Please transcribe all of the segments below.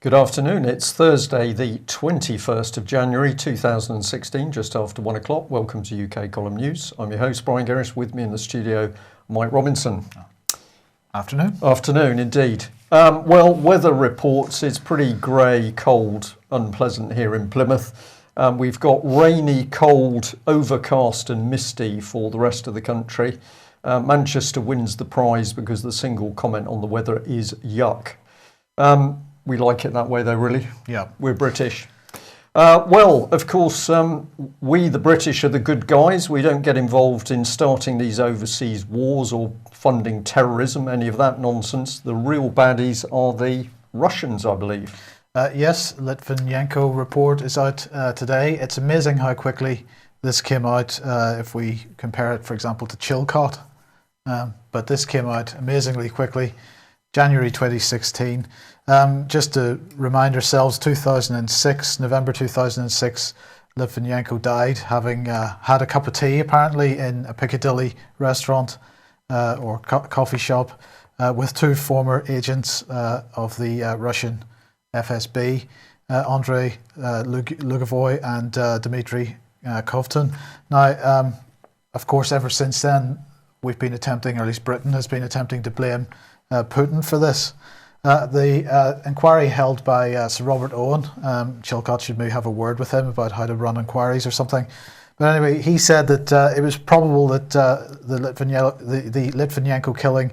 Good afternoon. It's Thursday, the 21st of January 2016, just after 1 o'clock. Welcome to UK Column News. I'm your host, Brian Gerrish. With me in the studio, Mike Robinson. Afternoon. Afternoon, indeed. Well, weather reports, it's pretty grey, cold, unpleasant here in Plymouth. We've got rainy, cold, overcast and misty for the rest of the country. Manchester wins the prize because the single comment on the weather is yuck. We like it that way though, really. Yeah. We're British. Well, of course, we the British are the good guys. We don't get involved in starting these overseas wars or funding terrorism, any of that nonsense. The real baddies are the Russians, I believe. Yes, Litvinenko report is out today. It's amazing how quickly this came out if we compare it, for example, to Chilcot. But this came out amazingly quickly, January 2016. Just to remind ourselves, 2006, November 2006, Litvinenko died having had a cup of tea apparently in a Piccadilly restaurant or coffee shop with two former agents of the Russian FSB, Andrei Lugovoy and Dmitry Kovtun. Now, of course, ever since then, we've been attempting, or at least Britain has been attempting to blame Putin for this. The inquiry held by Sir Robert Owen, Chilcot should maybe have a word with him about how to run inquiries or something. But anyway, he said that it was probable that the Litvinenko killing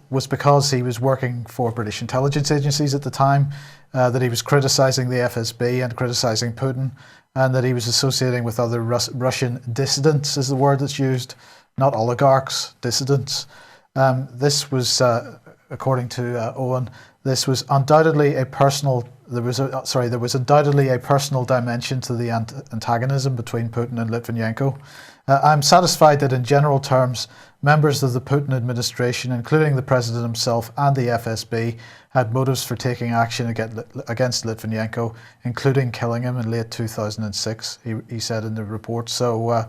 was because he was working for British intelligence agencies at the time, that he was criticising the FSB and criticising Putin, and that he was associating with other Russian dissidents, is the word that's used, not oligarchs, dissidents. This was, according to Owen, this was undoubtedly a personal. There was undoubtedly a personal dimension to the antagonism between Putin and Litvinenko. I'm satisfied that in general terms, members of the Putin administration, including the president himself and the FSB, had motives for taking action against Litvinenko, including killing him in late 2006, he said in the report. So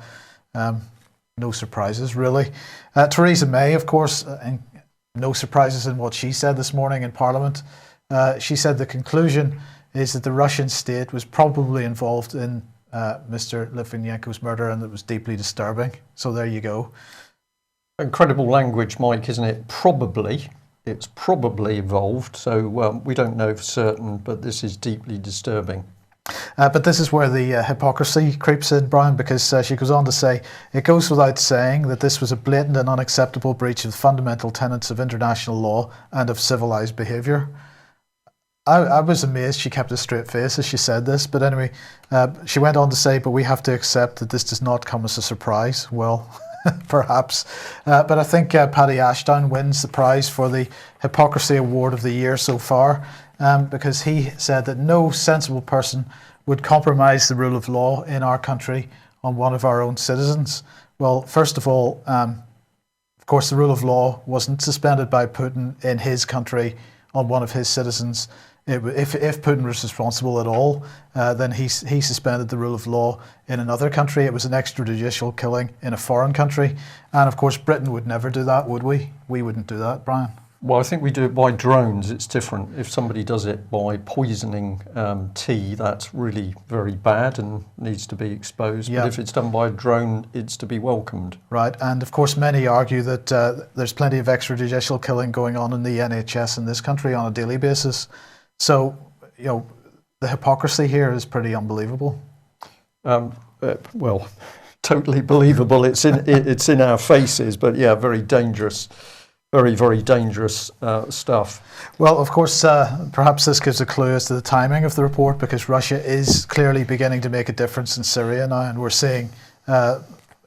no surprises, really. Theresa May, of course, no surprises in what she said this morning in Parliament. She said the conclusion is that the Russian state was probably involved in Mr. Litvinenko's murder, and it was deeply disturbing. So there you go. Incredible language, Mike, isn't it? Probably. It's probably involved. So we don't know for certain, but this is deeply disturbing. But this is where the hypocrisy creeps in, Brian, because she goes on to say, it goes without saying that this was a blatant and unacceptable breach of fundamental tenets of international law and of civilised behaviour. I was amazed she kept a straight face as she said this, but anyway, she went on to say, but we have to accept that this does not come as a surprise. Well, perhaps. But I think Paddy Ashdown wins the prize for the Hypocrisy Award of the year so far, because he said that no sensible person would compromise the rule of law in our country on one of our own citizens. Well, first of all, of course, the rule of law wasn't suspended by Putin in his country on one of his citizens. If Putin was responsible at all, then he suspended the rule of law in another country. It was an extrajudicial killing in a foreign country. And of course, Britain would never do that, would we? We wouldn't do that, Brian. Well, I think we do it by drones. It's different. If somebody does it by poisoning tea, that's really very bad and needs to be exposed. Yeah. But if it's done by a drone, it's to be welcomed. Right. And of course, many argue that there's plenty of extrajudicial killing going on in the NHS in this country on a daily basis. So, you know, the hypocrisy here is pretty unbelievable. Well, totally believable. It's in our faces, but yeah, very dangerous. Very, very dangerous stuff. Well, of course, perhaps this gives a clue as to the timing of the report, because Russia is clearly beginning to make a difference in Syria now, and we're seeing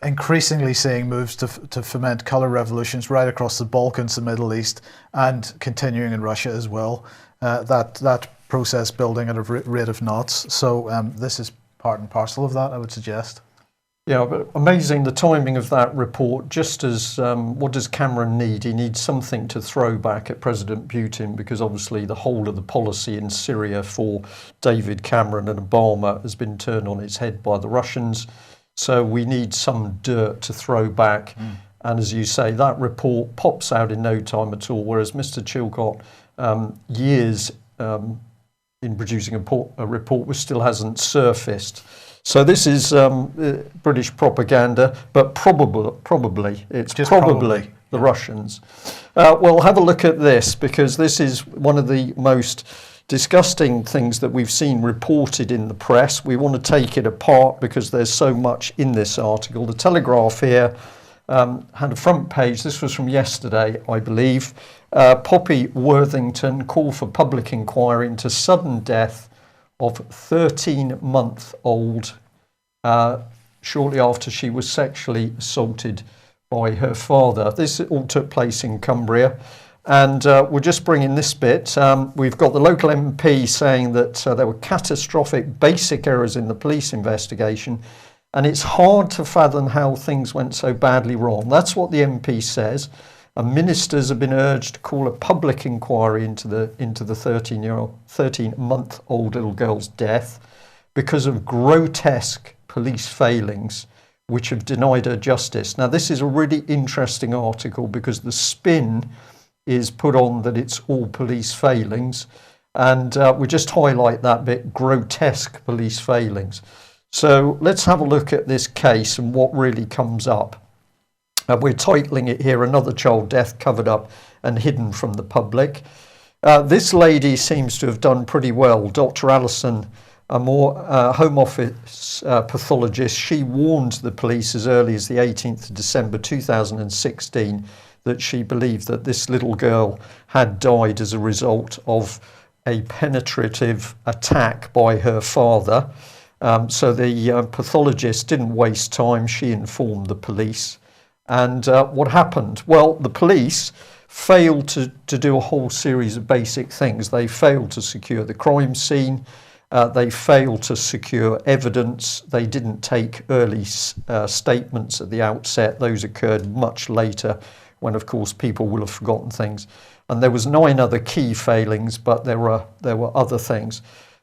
increasingly seeing moves to foment colour revolutions right across the Balkans, the Middle East, and continuing in Russia as well. That process building at a rate of knots. So this is part and parcel of that, I would suggest. Yeah, but amazing the timing of that report. Just as what does Cameron need? He needs something to throw back at President Putin, because obviously the whole of the policy in Syria for David Cameron and Obama has been turned on its head by the Russians. So we need some dirt to throw back. And as you say, that report pops out in no time at all, whereas Mr. Chilcot, years in producing a report which still hasn't surfaced. So this is British propaganda, but probably it's Just probably the Russians. Well, have a look at this, because this is one of the most disgusting things that we've seen reported in the press. We want to take it apart because there's so much in this article. The Telegraph here had a front page. This was from yesterday, I believe. Poppy Worthington call for public inquiry into sudden death of 13-month-old shortly after she was sexually assaulted by her father. This all took place in Cumbria. And we're just bringing this bit. We've got the local MP saying that there were catastrophic basic errors in the police investigation, and it's hard to fathom how things went so badly wrong. That's what the MP says. And ministers have been urged to call a public inquiry into the 13-month-old little girl's death because of grotesque police failings which have denied her justice. Now, this is a really interesting article because the spin is put on that it's all police failings, and we just highlight that bit, grotesque police failings. So let's have a look at this case and what really comes up. We're titling it here, Another Child Death Covered Up and Hidden from the Public. This lady seems to have done pretty well. Dr. Alison, a more Home Office pathologist, she warned the police as early as the 18th of December 2016 that she believed that this little girl had died as a result of a penetrative attack by her father. So the pathologist didn't waste time. She informed the police. And what happened? Well, the police failed to do a whole series of basic things. They failed to secure the crime scene. They failed to secure evidence. They didn't take early statements at the outset. Those occurred much later, when of course people will have forgotten things. And there was 9 other key failings, but there were other things.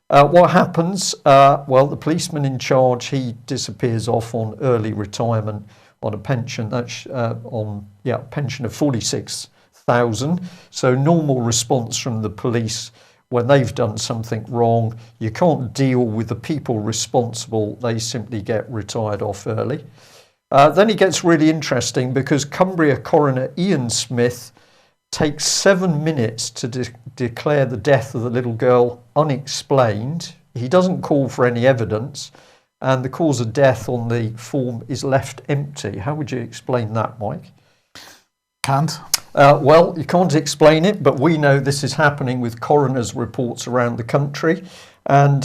What happens? Well, the policeman in charge, he disappears off on early retirement on a pension. That's pension of 46,000. So normal response from the police when they've done something wrong. You can't deal with the people responsible. They simply get retired off early. Then it gets really interesting because Cumbria coroner Ian Smith takes 7 minutes to declare the death of the little girl unexplained. He doesn't call for any evidence, and the cause of death on the form is left empty. How would you explain that, Mike? Can't. Well, you can't explain it, but we know this is happening with coroners' reports around the country. And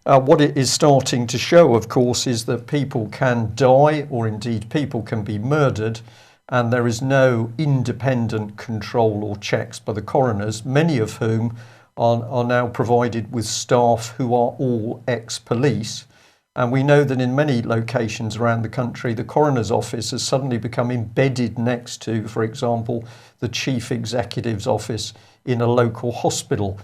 what it is starting to show, of course, is that people can die, or indeed people can be murdered, and there is no independent control or checks by the coroners, many of whom are now provided with staff who are all ex-police. And we know that in many locations around the country, the coroner's office has suddenly become embedded next to, for example, the chief executive's office in a local hospital,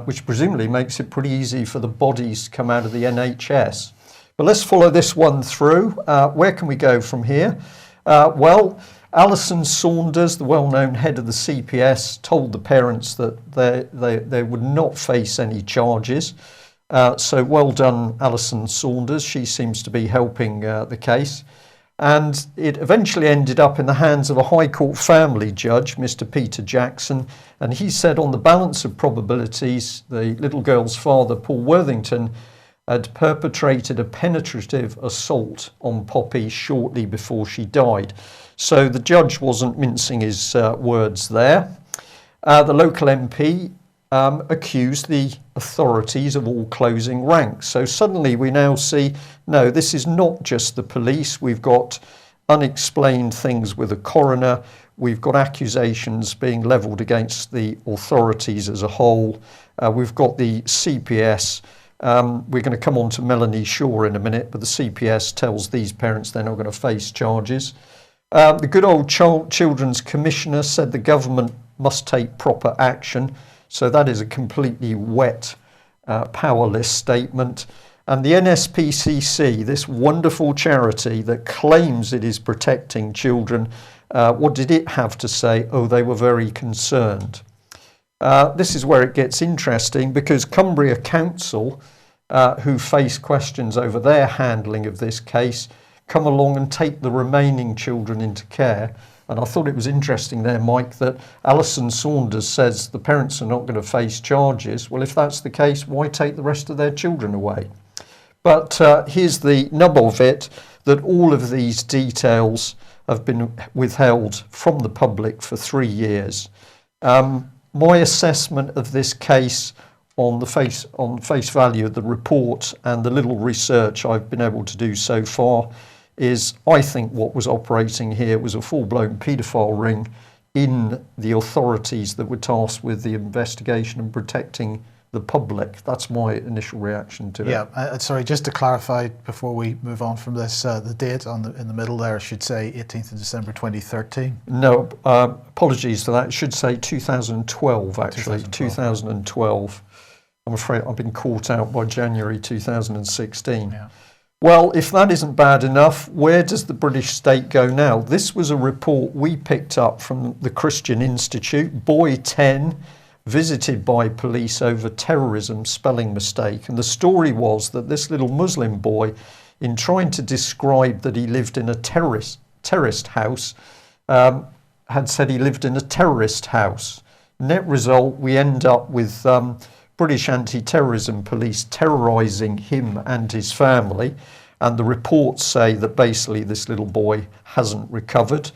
which presumably makes it pretty easy for the bodies to come out of the NHS. But let's follow this one through. Where can we go from here? Well, Alison Saunders, the well-known head of the CPS, told the parents that they would not face any charges. So well done, Alison Saunders. She seems to be helping the case. And it eventually ended up in the hands of a High Court family judge, Mr. Peter Jackson. And he said on the balance of probabilities, the little girl's father, Paul Worthington, had perpetrated a penetrative assault on Poppy shortly before she died. So the judge wasn't mincing his words there. The local MP accused the authorities of all closing ranks. So suddenly we now see, no, this is not just the police. We've got unexplained things with a coroner. We've got accusations being levelled against the authorities as a whole. We've got the CPS. We're going to come on to Melanie Shaw in a minute, but the CPS tells these parents they're not going to face charges. The good old Children's Commissioner said the government must take proper action. So that is a completely wet, powerless statement. And the NSPCC, this wonderful charity that claims it is protecting children, what did it have to say? Oh, they were very concerned. This is where it gets interesting, because Cumbria Council, who face questions over their handling of this case, come along and take the remaining children into care. And I thought it was interesting there, Mike, that Alison Saunders says the parents are not going to face charges. Well, if that's the case, why take the rest of their children away? But here's the nub of it, that all of these details have been withheld from the public for 3 years. My assessment of this case on face value of the report and the little research I've been able to do so far is, I think what was operating here was a full-blown paedophile ring in the authorities that were tasked with the investigation and protecting the public. That's my initial reaction to it. Yeah, sorry, just to clarify before we move on from this, the date in the middle there should say 18th of December 2013. No, apologies for that. It should say 2012, actually. 2012. I'm afraid I've been caught out by January 2016. Yeah. Well, if that isn't bad enough, where does the British state go now? This was a report we picked up from the Christian Institute. Boy 10 visited by police over terrorism spelling mistake. And the story was that this little Muslim boy, in trying to describe that he lived in a terraced house, had said he lived in a terrorist house. Net result, we end up with British anti-terrorism police terrorising him and his family. And the reports say that basically this little boy hasn't recovered.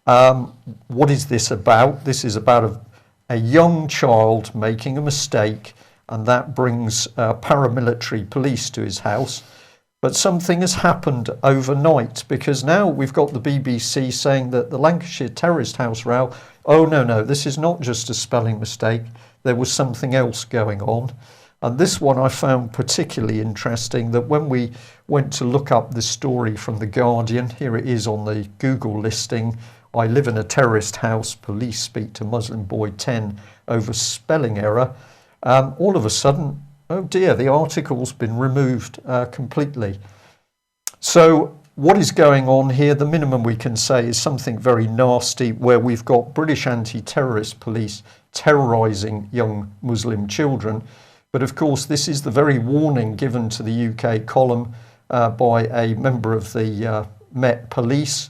What is this about? This is about a young child making a mistake, and that brings paramilitary police to his house. But something has happened overnight, because now we've got the BBC saying that the Lancashire terrorist house row, oh no, this is not just a spelling mistake, there was something else going on. And this one I found particularly interesting, that when we went to look up this story from The Guardian, here it is on the Google listing, I live in a terrorist house, police speak to Muslim boy 10 over spelling error. All of a sudden, oh dear, the article's been removed completely. So what is going on here? The minimum we can say is something very nasty, where we've got British anti-terrorist police terrorising young Muslim children. But of course, this is the very warning given to the UK column by a member of the Met Police,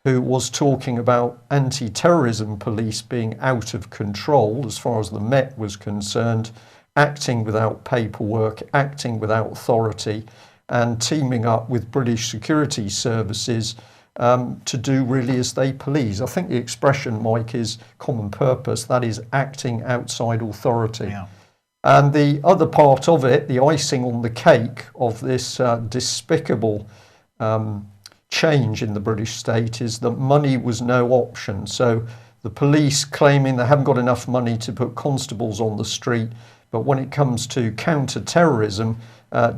who was talking about anti-terrorism police being out of control as far as the Met was concerned, acting without paperwork, acting without authority, and teaming up with British security services to do really as they please. I think the expression, Mike, is common purpose, that is acting outside authority. Yeah. And the other part of it, the icing on the cake of this despicable change in the British state, is that money was no option. So the police claiming they haven't got enough money to put constables on the street, but when it comes to counter-terrorism,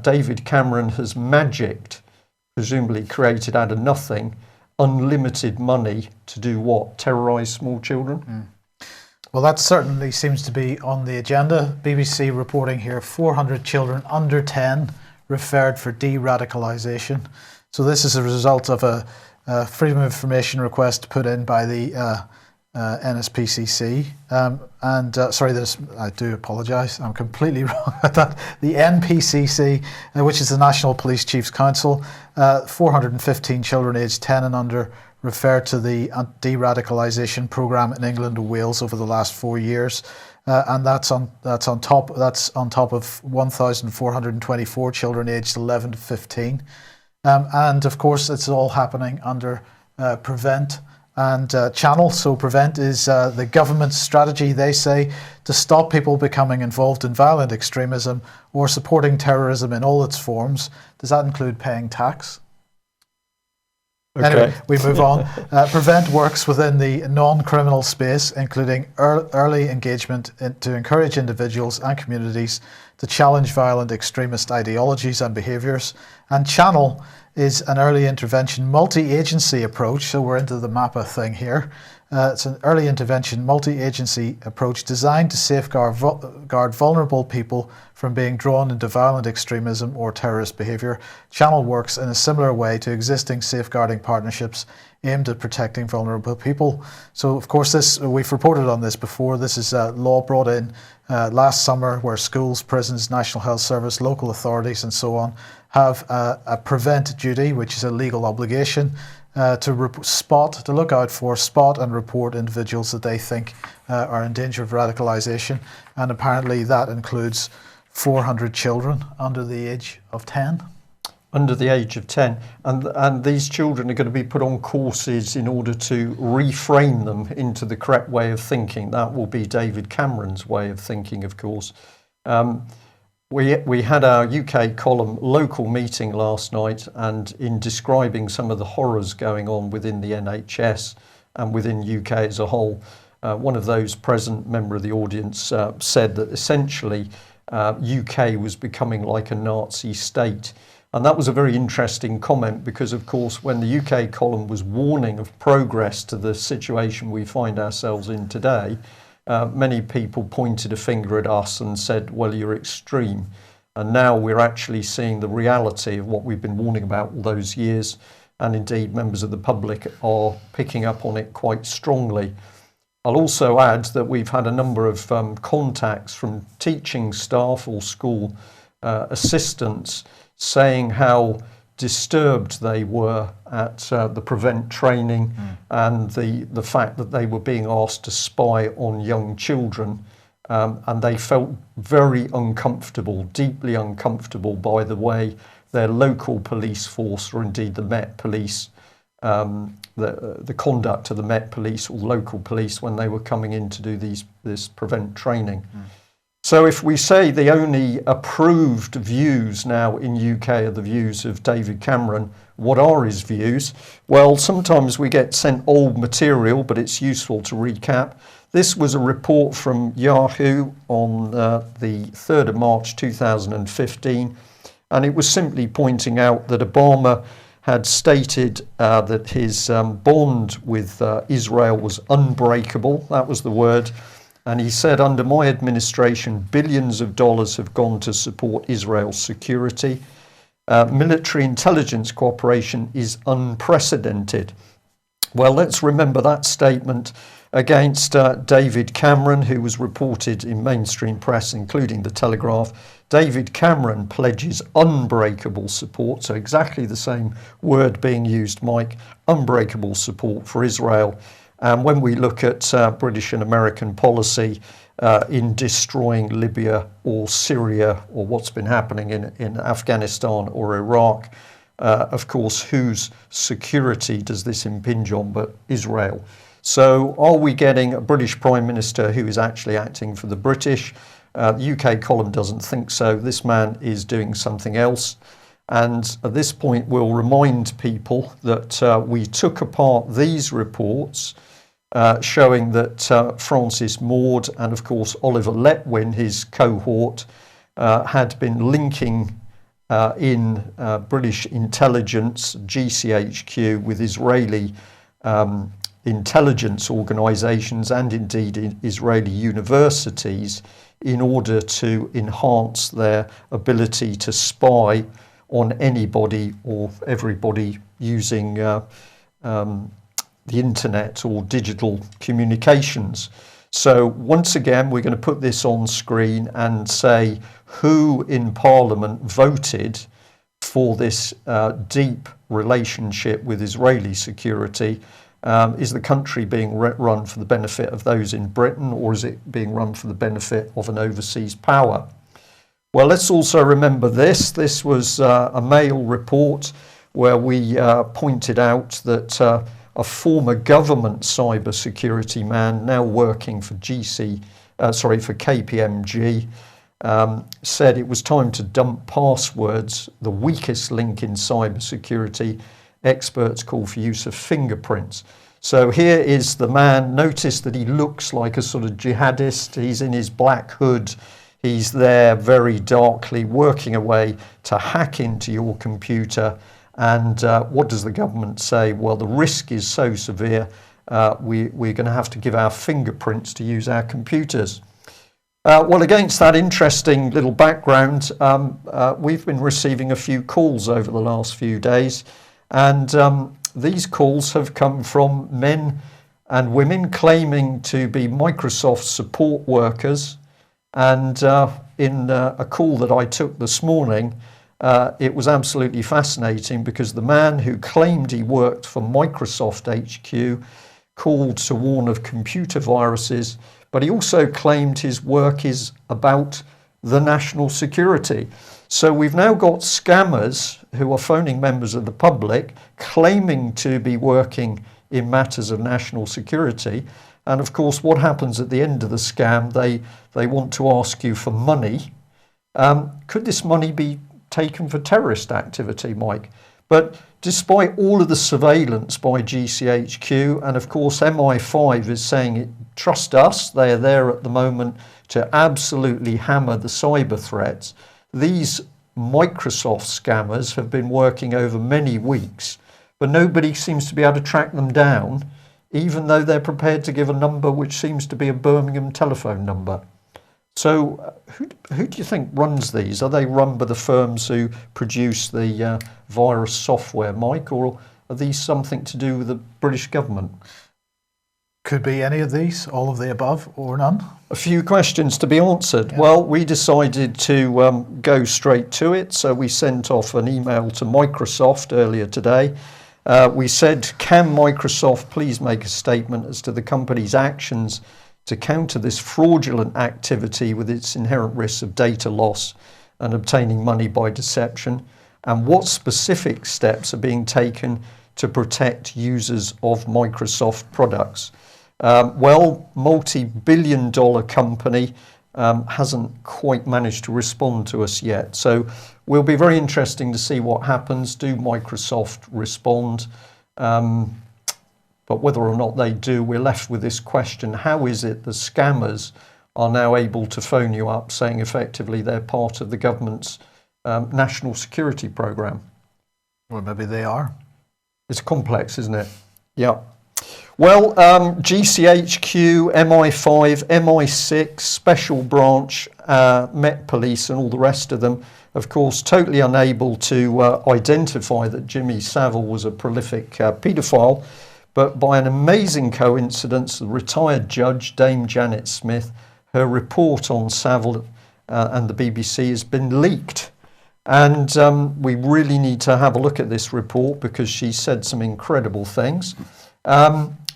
David Cameron has magicked, presumably created out of nothing, unlimited money to do what? Terrorise small children? Well, that certainly seems to be on the agenda. BBC reporting here 400 children under 10 referred for de-radicalisation. So this is a result of a Freedom of Information request put in by the NSPCC. I do apologise, I'm completely wrong at that. The NPCC, which is the National Police Chiefs Council, 415 children aged 10 and under referred to the de-radicalisation programme in England and Wales over the last 4 years, and that's on top of 1,424 children aged 11 to 15. And of course, it's all happening under Prevent and Channel. So Prevent is the government's strategy, they say, to stop people becoming involved in violent extremism or supporting terrorism in all its forms. Does that include paying tax? Okay. Anyway, we move on. Prevent works within the non-criminal space, including early engagement to encourage individuals and communities to challenge violent extremist ideologies and behaviours. And Channel is an early intervention multi-agency approach, so we're into the MAPA thing here, It's an early intervention, multi-agency approach designed to safeguard vulnerable people from being drawn into violent extremism or terrorist behaviour. Channel works in a similar way to existing safeguarding partnerships aimed at protecting vulnerable people. So, of course, we've reported on this before. This is a law brought in last summer where schools, prisons, National Health Service, local authorities and so on have a prevent duty, which is a legal obligation to look out for, spot and report individuals that they think are in danger of radicalisation. And apparently that includes 400 children under the age of 10. Under the age of 10. And these children are going to be put on courses in order to reframe them into the correct way of thinking. That will be David Cameron's way of thinking, of course. We had our UK column local meeting last night, and in describing some of the horrors going on within the NHS and within UK as a whole, one of those present, member of the audience, said that essentially UK was becoming like a Nazi state. And that was a very interesting comment because, of course, when the UK column was warning of progress to the situation we find ourselves in today, many people pointed a finger at us and said, well, you're extreme. And now we're actually seeing the reality of what we've been warning about all those years. And indeed, members of the public are picking up on it quite strongly. I'll also add that we've had a number of contacts from teaching staff or school assistants saying how disturbed they were at the prevent training and the fact that they were being asked to spy on young children, and they felt very uncomfortable, deeply uncomfortable by the way their local police force, or indeed the Met Police, the conduct of the Met Police or local police when they were coming in to do this prevent training. So if we say the only approved views now in UK are the views of David Cameron, what are his views? Well, sometimes we get sent old material, but it's useful to recap. This was a report from Yahoo on the 3rd of March 2015, and it was simply pointing out that Obama had stated that his bond with Israel was unbreakable. That was the word. And he said, under my administration, billions of dollars have gone to support Israel's security. Military intelligence cooperation is unprecedented. Well, let's remember that statement against David Cameron, who was reported in mainstream press, including The Telegraph. David Cameron pledges unbreakable support, so exactly the same word being used, Mike, unbreakable support for Israel. And when we look at British and American policy in destroying Libya or Syria or what's been happening in Afghanistan or Iraq, of course, whose security does this impinge on but Israel? So are we getting a British Prime Minister who is actually acting for the British? The UK column doesn't think so. This man is doing something else. And at this point, we'll remind people that we took apart these reports showing that Francis Maude and, of course, Oliver Letwin, his cohort, had been linking in British intelligence, GCHQ, with Israeli intelligence organisations and indeed in Israeli universities in order to enhance their ability to spy on anybody or everybody using the internet or digital communications. So once again, we're going to put this on screen and say who in Parliament voted for this deep relationship with Israeli security. Is the country being run for the benefit of those in Britain, or is it being run for the benefit of an overseas power? Well, let's also remember this. This was a Mail report where we pointed out that a former government cybersecurity man now working for KPMG said it was time to dump passwords, the weakest link in cybersecurity. Experts call for use of fingerprints. So here is the man. Notice that he looks like a sort of jihadist. He's in his black hood. He's there very darkly working away to hack into your computer. And what does the government say? Well, the risk is so severe we're going to have to give our fingerprints to use our computers. Well, against that interesting little background, we've been receiving a few calls over the last few days, and these calls have come from men and women claiming to be Microsoft support workers. And in a call that I took this morning, it was absolutely fascinating because the man who claimed he worked for Microsoft HQ called to warn of computer viruses, but he also claimed his work is about the national security. So we've now got scammers who are phoning members of the public claiming to be working in matters of national security. And of course, what happens at the end of the scam, they want to ask you for money. Could this money be taken for terrorist activity, Mike? But despite all of the surveillance by GCHQ, and of course MI5 is saying, trust us, they are there at the moment to absolutely hammer the cyber threats. These Microsoft scammers have been working over many weeks, but nobody seems to be able to track them down, even though they're prepared to give a number which seems to be a Birmingham telephone number. So who do you think runs these? Are they run by the firms who produce the virus software, Mike, or are these something to do with the British government? Could be any of these, all of the above, or none. A few questions to be answered. Yeah. Well, we decided to go straight to it, so we sent off an email to Microsoft earlier today. We said, can Microsoft please make a statement as to the company's actions to counter this fraudulent activity with its inherent risks of data loss and obtaining money by deception, and what specific steps are being taken to protect users of Microsoft products? Well, multi-billion-dollar company hasn't quite managed to respond to us yet. So will be very interesting to see what happens. Do Microsoft respond? But whether or not they do, we're left with this question. How is it the scammers are now able to phone you up saying effectively they're part of the government's national security program? Well, maybe they are. It's complex, isn't it? Yeah. Well, GCHQ, MI5, MI6, Special Branch, Met Police and all the rest of them, of course, totally unable to identify that Jimmy Savile was a prolific paedophile. But by an amazing coincidence, the retired judge, Dame Janet Smith, her report on Savile and the BBC has been leaked. And we really need to have a look at this report because she said some incredible things.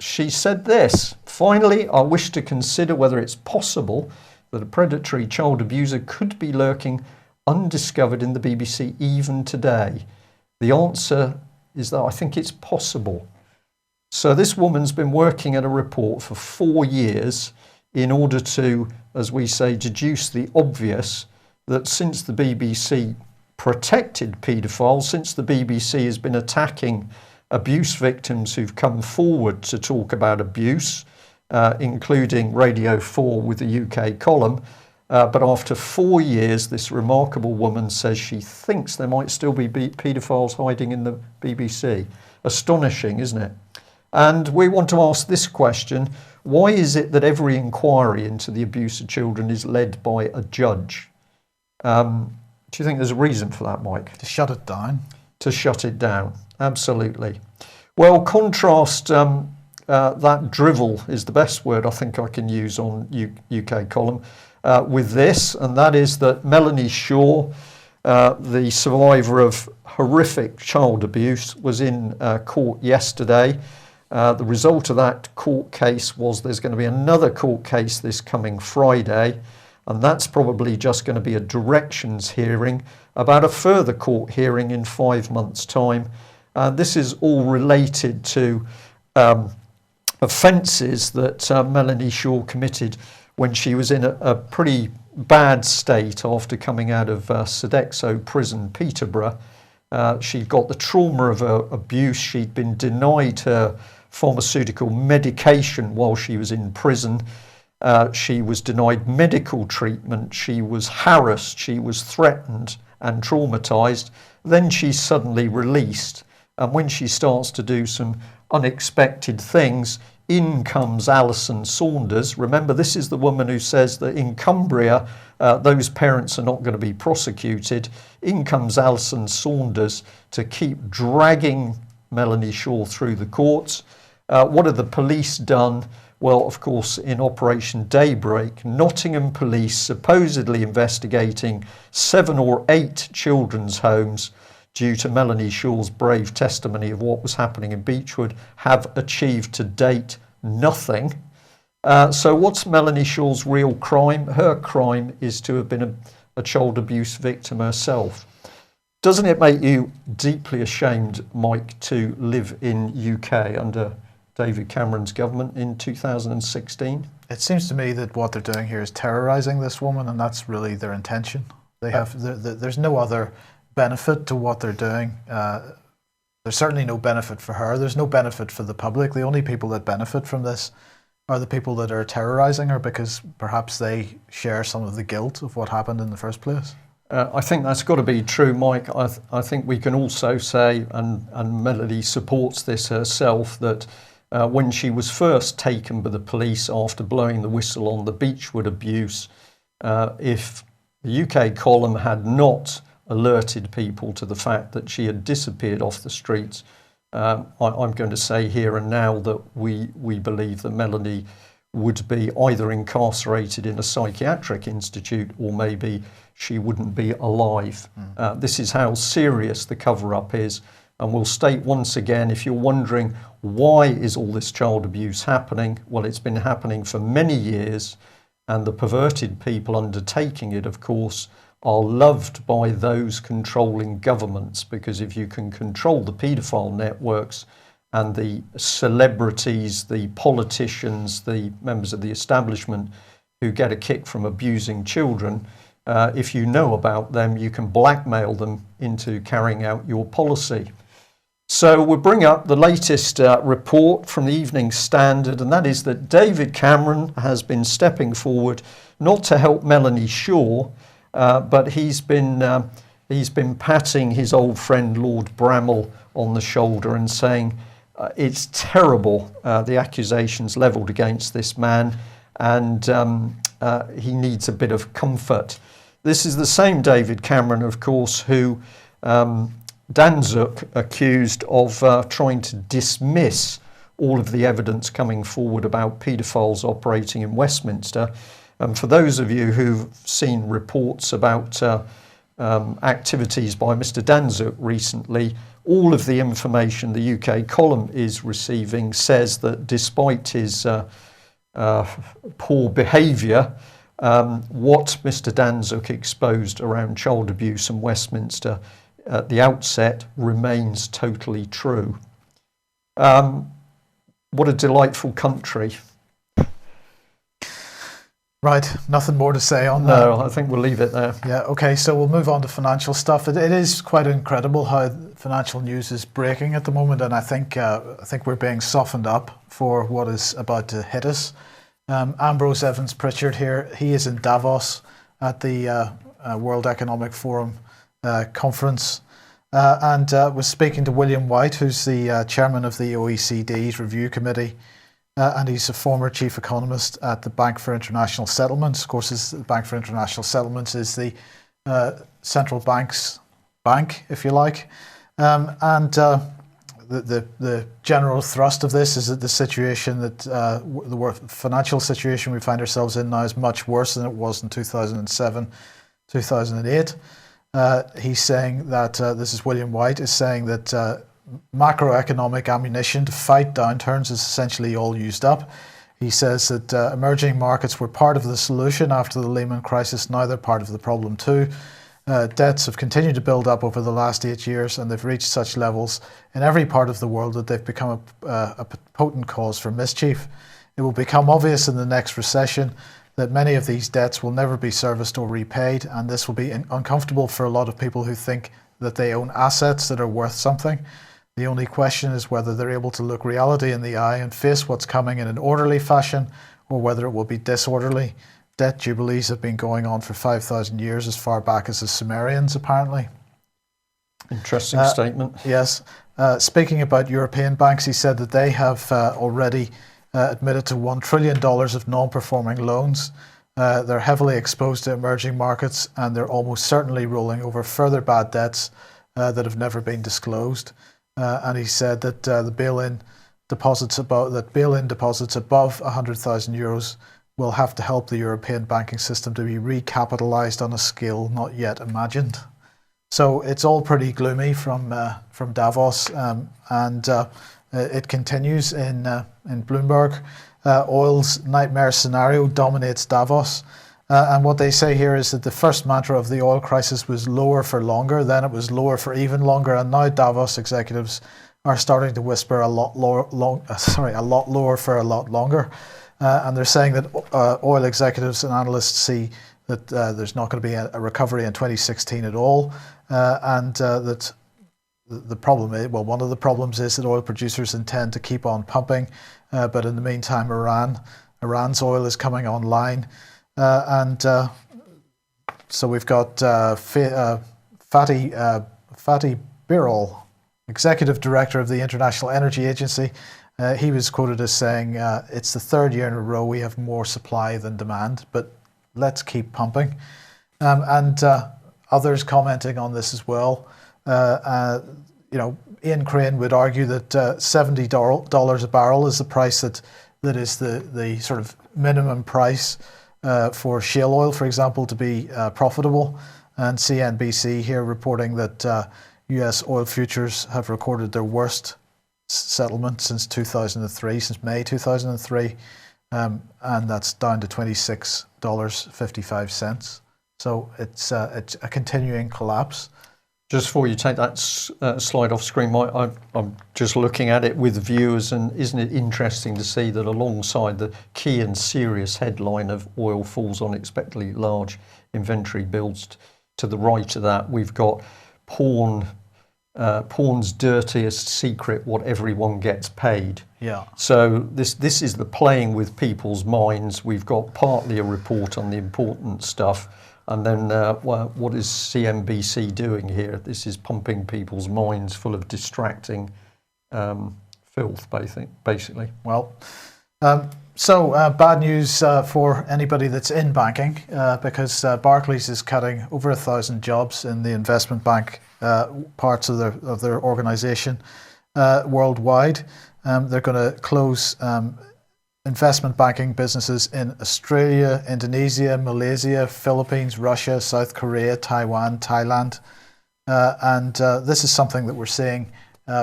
She said this: finally, I wish to consider whether it's possible that a predatory child abuser could be lurking undiscovered in the BBC even today. The answer is that I think it's possible. So this woman's been working at a report for 4 years in order to, as we say, deduce the obvious, that since the BBC protected paedophiles, since the BBC has been attacking abuse victims who've come forward to talk about abuse, including Radio 4 with the UK column, but after 4 years, this remarkable woman says she thinks there might still be paedophiles hiding in the BBC. Astonishing, isn't it? And we want to ask this question: why is it that every inquiry into the abuse of children is led by a judge? Do you think there's a reason for that, Mike? To shut it down. To shut it down, absolutely. Well, contrast that drivel is the best word I think I can use on UK column with this, and that is that Melanie Shaw, the survivor of horrific child abuse, was in court yesterday. The result of that court case was there's going to be another court case this coming Friday, and that's probably just going to be a directions hearing about a further court hearing in 5 months' time. This is all related to offences that Melanie Shaw committed when she was in a pretty bad state after coming out of Sodexo prison, Peterborough. She'd got the trauma of abuse. She'd been denied her pharmaceutical medication while she was in prison. She was denied medical treatment. She was harassed. She was threatened and traumatized. Then she's suddenly released. And when she starts to do some unexpected things, In comes Alison Saunders. Remember, this is the woman who says that in Cumbria, those parents are not going to be prosecuted. In comes Alison Saunders to keep dragging Melanie Shaw through the courts. What have the police done? Well, of course, in Operation Daybreak, Nottingham police, supposedly investigating 7 or 8 children's homes due to Melanie Shaw's brave testimony of what was happening in Beechwood, have achieved to date nothing. So what's Melanie Shaw's real crime? Her crime is to have been a child abuse victim herself. Doesn't it make you deeply ashamed, Mike, to live in UK under David Cameron's government in 2016? It seems to me that what they're doing here is terrorising this woman, and that's really their intention. They have there's no other benefit to what they're doing. There's certainly no benefit for her. There's no benefit for the public. The only people that benefit from this are the people that are terrorising her because perhaps they share some of the guilt of what happened in the first place. I think that's got to be true, Mike. I think we can also say, and Melody supports this herself, that when she was first taken by the police after blowing the whistle on the Beechwood abuse, if the UK column had not alerted people to the fact that she had disappeared off the streets, I'm going to say here and now that we believe that Melanie would be either incarcerated in a psychiatric institute or maybe she wouldn't be alive. This is how serious the cover-up is. And we'll state once again, if you're wondering why is all this child abuse happening, well, it's been happening for many years, and the perverted people undertaking it, of course, are loved by those controlling governments, because if you can control the paedophile networks and the celebrities, the politicians, the members of the establishment who get a kick from abusing children, if you know about them, you can blackmail them into carrying out your policy. So we'll bring up the latest report from the Evening Standard, and that is that David Cameron has been stepping forward not to help Melanie Shaw, but he's been patting his old friend Lord Bramall on the shoulder and saying it's terrible, the accusations levelled against this man, and he needs a bit of comfort. This is the same David Cameron, of course, who Danzuk accused of trying to dismiss all of the evidence coming forward about paedophiles operating in Westminster. And for those of you who've seen reports about activities by Mr. Danzuk recently, all of the information the UK column is receiving says that despite his poor behaviour, what Mr. Danzuk exposed around child abuse in Westminster at the outset remains totally true. What a delightful country. Right, nothing more to say on that. No, I think we'll leave it there. Yeah, okay, so we'll move on to financial stuff. It is quite incredible how financial news is breaking at the moment, and I think we're being softened up for what is about to hit us. Ambrose Evans Pritchard here, he is in Davos at the World Economic Forum conference, and was speaking to William White, who's the chairman of the OECD's review committee. And he's a former chief economist at the Bank for International Settlements. Of course, the Bank for International Settlements is the central bank's bank, if you like. The general thrust of this is that the situation that the financial situation we find ourselves in now is much worse than it was in 2007, 2008. He's saying that this is William White is saying that. Macroeconomic ammunition to fight downturns is essentially all used up. He says that emerging markets were part of the solution after the Lehman crisis. Now they're part of the problem too. Debts have continued to build up over the last 8 years, and they've reached such levels in every part of the world that they've become a potent cause for mischief. It will become obvious in the next recession that many of these debts will never be serviced or repaid, and this will be uncomfortable for a lot of people who think that they own assets that are worth something. The only question is whether they're able to look reality in the eye and face what's coming in an orderly fashion, or whether it will be disorderly. Debt jubilees have been going on for 5,000 years, as far back as the Sumerians, apparently. Interesting statement. Yes. Speaking about European banks, he said that they have already admitted to $1 trillion of non-performing loans. They're heavily exposed to emerging markets, and they're almost certainly rolling over further bad debts that have never been disclosed. And he said that the bail-in deposits above €100,000 will have to help the European banking system to be recapitalised on a scale not yet imagined. So it's all pretty gloomy from Davos, and it continues in Bloomberg. Oil's nightmare scenario dominates Davos. And what they say here is that the first mantra of the oil crisis was lower for longer, then it was lower for even longer, and now Davos executives are starting to whisper a lot lower for a lot longer. And they're saying that oil executives and analysts see that there's not going to be a recovery in 2016 at all, and that the problem is, well, one of the problems is that oil producers intend to keep on pumping, but in the meantime, Iran's oil is coming online, and so we've got Fatih Birol, executive director of the International Energy Agency. He was quoted as saying, "It's the third year in a row we have more supply than demand, but let's keep pumping." And others commenting on this as well. Ian Crane would argue that $70 a barrel is the price that is the sort of minimum price for shale oil, for example, to be profitable. And CNBC here reporting that US oil futures have recorded their worst settlement since 2003, since May 2003, and that's down to $26.55. So it's a continuing collapse. Just before you take that slide off screen, I'm just looking at it with viewers, and isn't it interesting to see that alongside the key and serious headline of oil falls unexpectedly large inventory builds, to the right of that we've got porn's dirtiest secret, what everyone gets paid. Yeah. So this is the playing with people's minds. We've got partly a report on the important stuff, and then what is CNBC doing here? This is pumping people's minds full of distracting filth, basically. Well, so bad news for anybody that's in banking, because Barclays is cutting over 1,000 jobs in the investment bank parts of their organisation worldwide. They're going to close investment banking businesses in Australia, Indonesia, Malaysia, Philippines, Russia, South Korea, Taiwan, Thailand. And this is something that we're seeing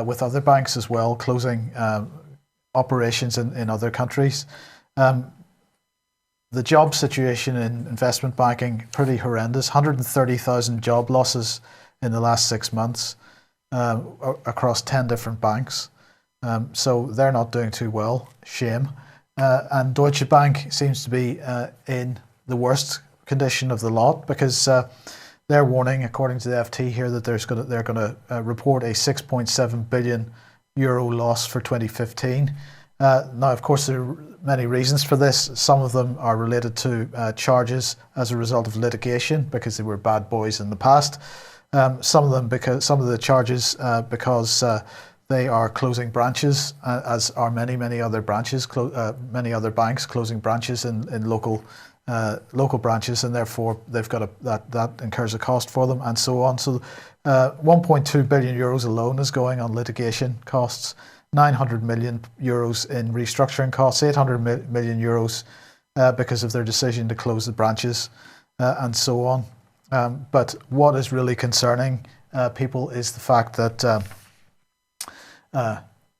with other banks as well, closing operations in other countries. The job situation in investment banking, pretty horrendous. 130,000 job losses in the last 6 months across 10 different banks. So they're not doing too well. Shame. And Deutsche Bank seems to be in the worst condition of the lot, because they're warning, according to the FT here, that they're going to report a €6.7 billion loss for 2015. Now, of course, there are many reasons for this. Some of them are related to charges as a result of litigation, because they were bad boys in the past. Some of the charges because they are closing branches, as are many other branches, many other banks closing branches in local branches, and therefore they've got that incurs a cost for them, and so on. So, €1.2 billion alone is going on litigation costs, €900 million in restructuring costs, €800 million because of their decision to close the branches, and so on. But what is really concerning people is the fact that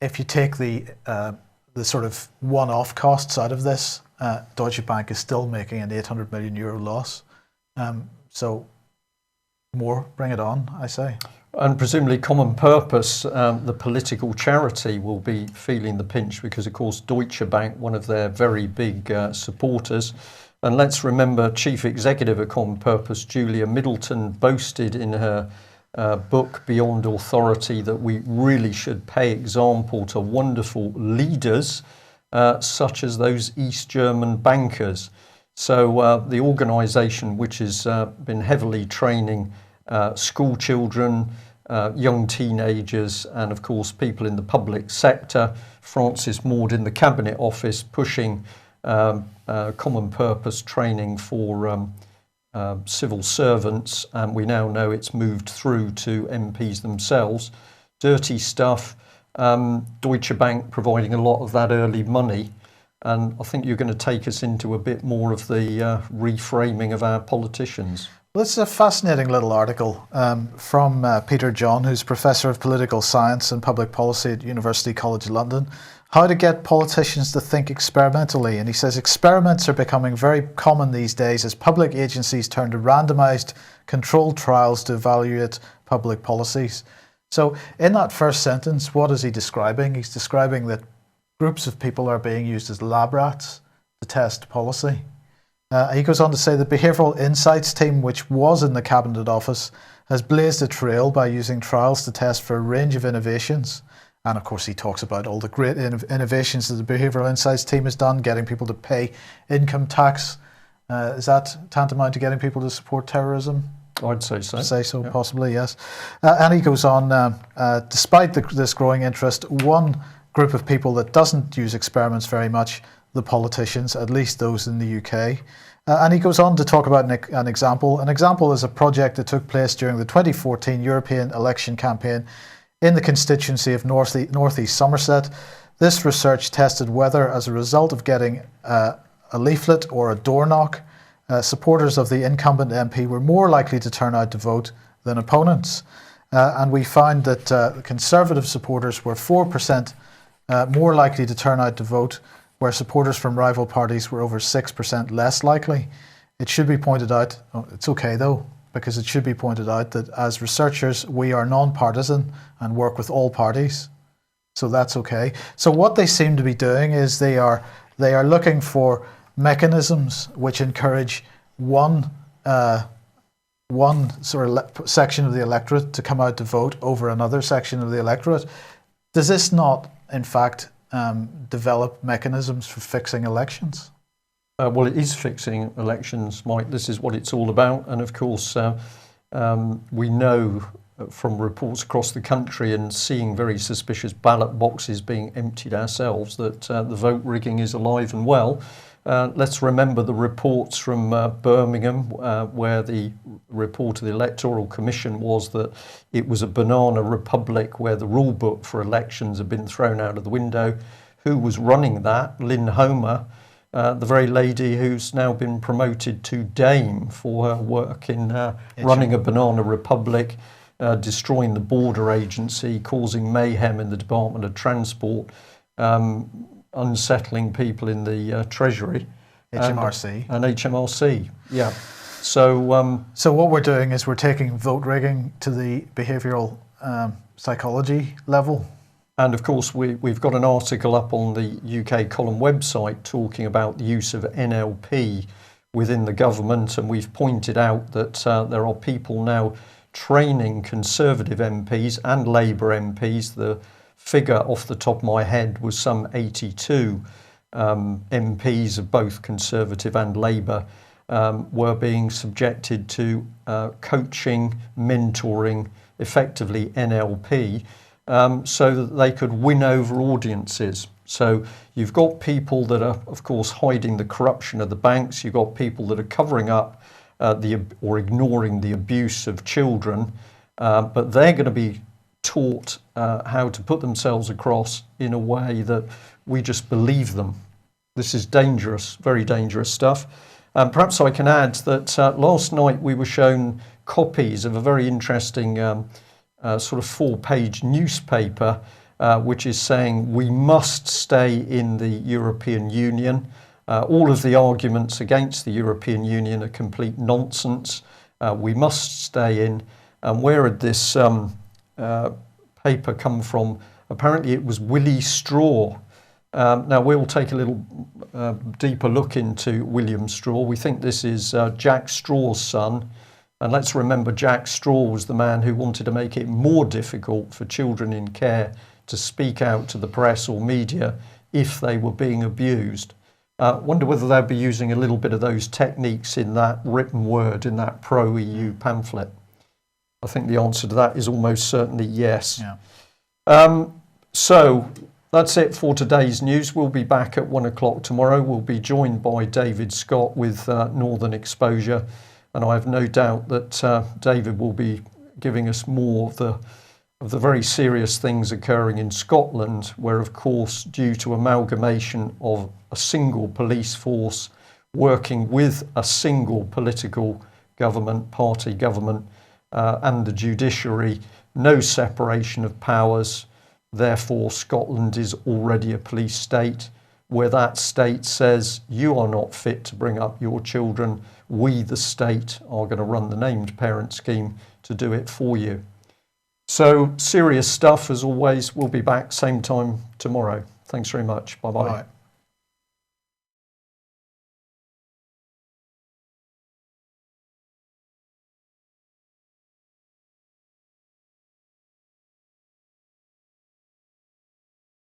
if you take the sort of one-off costs out of this, Deutsche Bank is still making an €800 million loss. So more, bring it on, I say. And presumably Common Purpose, the political charity, will be feeling the pinch, because of course Deutsche Bank, one of their very big supporters. And let's remember, Chief Executive of Common Purpose, Julia Middleton, boasted in her book Beyond Authority that we really should pay example to wonderful leaders such as those East German bankers. So the organisation, which has been heavily training school children, young teenagers, and of course people in the public sector. Francis Maude in the Cabinet Office pushing common purpose training for civil servants, and we now know it's moved through to MPs themselves. Dirty stuff. Deutsche Bank providing a lot of that early money. And I think you're going to take us into a bit more of the reframing of our politicians. Well, this is a fascinating little article from Peter John, who's Professor of Political Science and Public Policy at University College London. How to get politicians to think experimentally. And he says experiments are becoming very common these days as public agencies turn to randomised controlled trials to evaluate public policies. So in that first sentence, what is he describing? He's describing that groups of people are being used as lab rats to test policy. He goes on to say the Behavioural Insights team, which was in the Cabinet Office, has blazed a trail by using trials to test for a range of innovations. And of course, he talks about all the great innovations that the Behavioural Insights team has done, getting people to pay income tax. Is that tantamount to getting people to support terrorism? I'd say so. Yeah. Possibly, yes. And he goes on, despite this growing interest, one group of people that doesn't use experiments very much, the politicians, at least those in the UK. And he goes on to talk about an example. An example is a project that took place during the 2014 European election campaign in the constituency of North East Somerset. This research tested whether, as a result of getting a leaflet or a door knock, supporters of the incumbent MP were more likely to turn out to vote than opponents. And we found that Conservative supporters were 4% more likely to turn out to vote, where supporters from rival parties were over 6% less likely. It should be pointed out, it's okay though, because it should be pointed out that as researchers, we are non-partisan and work with all parties. So that's okay. So what they seem to be doing is they are looking for mechanisms which encourage one sort of section of the electorate to come out to vote over another section of the electorate. Does this not, in fact, develop mechanisms for fixing elections? Well, it is fixing elections, Mike. This is what it's all about. And of course, we know from reports across the country and seeing very suspicious ballot boxes being emptied ourselves that the vote rigging is alive and well. Let's remember the reports from Birmingham, where the report of the Electoral Commission was that it was a banana republic where the rule book for elections had been thrown out of the window. Who was running that? Lynn Homer, the very lady who's now been promoted to Dame for her work in running a banana republic, destroying the border agency, causing mayhem in the Department of Transport, unsettling people in the Treasury. HMRC. And HMRC, yeah. So what we're doing is we're taking vote rigging to the behavioural psychology level. And of course, we've got an article up on the UK Column website talking about the use of NLP within the government, and we've pointed out that there are people now training Conservative MPs and Labour MPs. The figure off the top of my head was some 82 MPs of both Conservative and Labour were being subjected to coaching, mentoring, effectively NLP, so that they could win over audiences. So you've got people that are, of course, hiding the corruption of the banks. You've got people that are covering up or ignoring the abuse of children, but they're going to be taught how to put themselves across in a way that we just believe them. This is dangerous, very dangerous stuff. Perhaps I can add that last night we were shown copies of a very interesting sort of 4-page newspaper which is saying we must stay in the European Union. All of the arguments against the European Union are complete nonsense. We must stay in. And where had this paper come from? Apparently it was Willie Straw. Now we'll take a little deeper look into William Straw. We think this is Jack Straw's son. And let's remember Jack Straw was the man who wanted to make it more difficult for children in care to speak out to the press or media if they were being abused. Wonder whether they'll be using a little bit of those techniques in that written word in that pro-EU pamphlet. I think the answer to that is almost certainly yes. Yeah. So that's it for today's news. We'll be back at 1 o'clock tomorrow. We'll be joined by David Scott with Northern Exposure, and I have no doubt that David will be giving us more of the very serious things occurring in Scotland, where, of course, due to amalgamation of a single police force working with a single political government, party government, and the judiciary, no separation of powers. Therefore, Scotland is already a police state, where that state says, you are not fit to bring up your children. We, the state, are going to run the named parent scheme to do it for you. So serious stuff as always. We'll be back same time tomorrow. Thanks very much. Bye-bye. Bye.